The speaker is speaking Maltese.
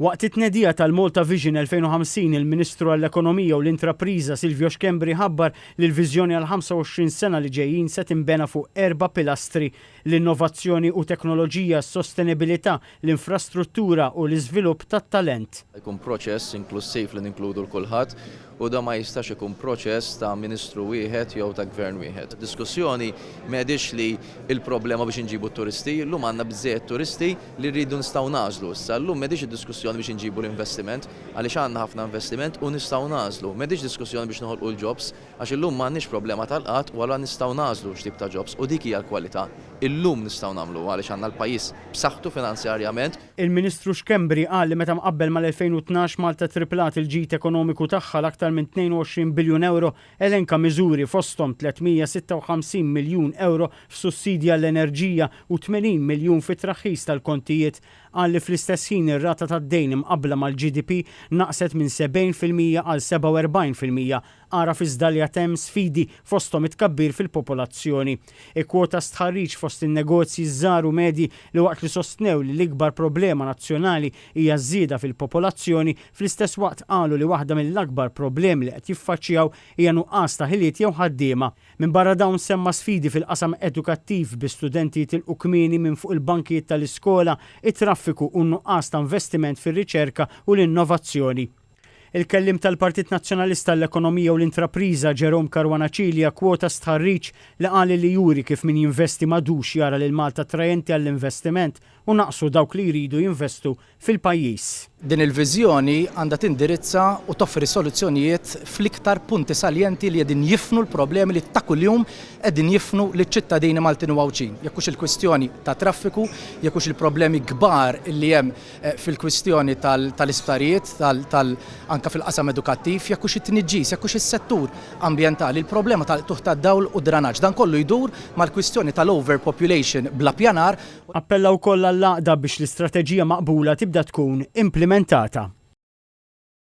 Waqt it-tnedija tal-Malta Vision 2050 il-Ministru għall-Ekonomija u l-Intrapriża Silvio Xkembri ħabbar li l-viżjoni għal 25 sena li ġejjin se tinbena fuq 4 pilastri: l-innovazzjoni u teknoloġija, s-sostenibilità, l-infrastruttura u l-iżvilupp tat-talent. Jkun proċess inklusiv li ninkludu l-kulħadd u da ma jistax ikun proċess ta' ministru wieħed jew ta' gvern wieħed. Diskussjoni m'għedix li il-problema biex inġibu t-turisti, llum għandna bżejjed turisti li rridu nistgħu nażlu. Issa llum m'għedix id-diskussjoni biex inġibu l-investiment għaliex għandna ħafna investiment u nistgħu nażlu. M'għedix diskussjoni biex noħolqu l-jobs għax illum m'għandniex problema tal-qatt wara nistgħu nażlu x'tip ta' jobs u dik hija l-kwalità. Illum nistgħu nagħmlu għaliex għandna l-pajjiż b'saħħtu finanzjarjament. Il-Ministru Xkembri qal li meta mqabbel mal-2012 Malta triplat il-ġid ekonomiku tagħha l-aktar minn 22 biljun euro elenka miżuri fosthom 356 miljun euro f'sussidja l-enerġija u 80 miljun fit-traħħis tal-kontijiet. Qal li fl-istess ħin ir-rata tad-dejn imqabbla mal-GDP naqset minn 70% għal 47%. Ara fi żdalja hemm sfidi fosthom it-tkabbir fil-popolazzjoni. Kwota stħarriġ fost in-negozji żgħar u medji li waqt li sostnew li l-ikbar problema nazzjonali hija żieda fil-popolazzjoni, fl-istess waqt qalu li waħda mill-akbar problemi li qed jiffaċċjaw hija nuqqas ta' ħiliet jew ħaddiema. Minn barra dawn semma sfidi fil-qasam edukattiv bi studenti jitilqu kmieni minn fuq il-bankijiet tal-iskola, it-traffiku u nuqqas ta' investiment fir-riċerka u l-innovazzjoni. Il-kellim tal-Partit Nazzjonalista l-Ekonomija u l-Intrapriża Jerome Caruana Cilja kwota stħarriġ li qal li juri kif min jinvesti madux jara lil Malta attrajenti għall-investiment u naqsu dawk li jridu jinvestu fil-pajjiż. Din il-viżjoni għandha tindirizza u toffri soluzzjonijiet fl-iktar punti saljenti li qegħdin jifnu l-problemi li ta' kuljum qegħdin jifnu liċ-ċittadini Maltin u Għawċin. Jekk hux il-kwistjoni ta' traffiku, jekk hux il-problemi kbar li hemm fil-kwistjoni tal-isptarijiet, anke fil-qasam edukattiv, jekk hux it-tniġġis, jekk hux is-settur ambjentali, il-problema tal-tuħ tad-dawl u dranaġġ. Dan kollu jdur mal-kwistjoni tal-overpopulation bla pjanar. Appella wkoll għall-għaqda biex l-istrateġija maqbula tibda tkun implementata.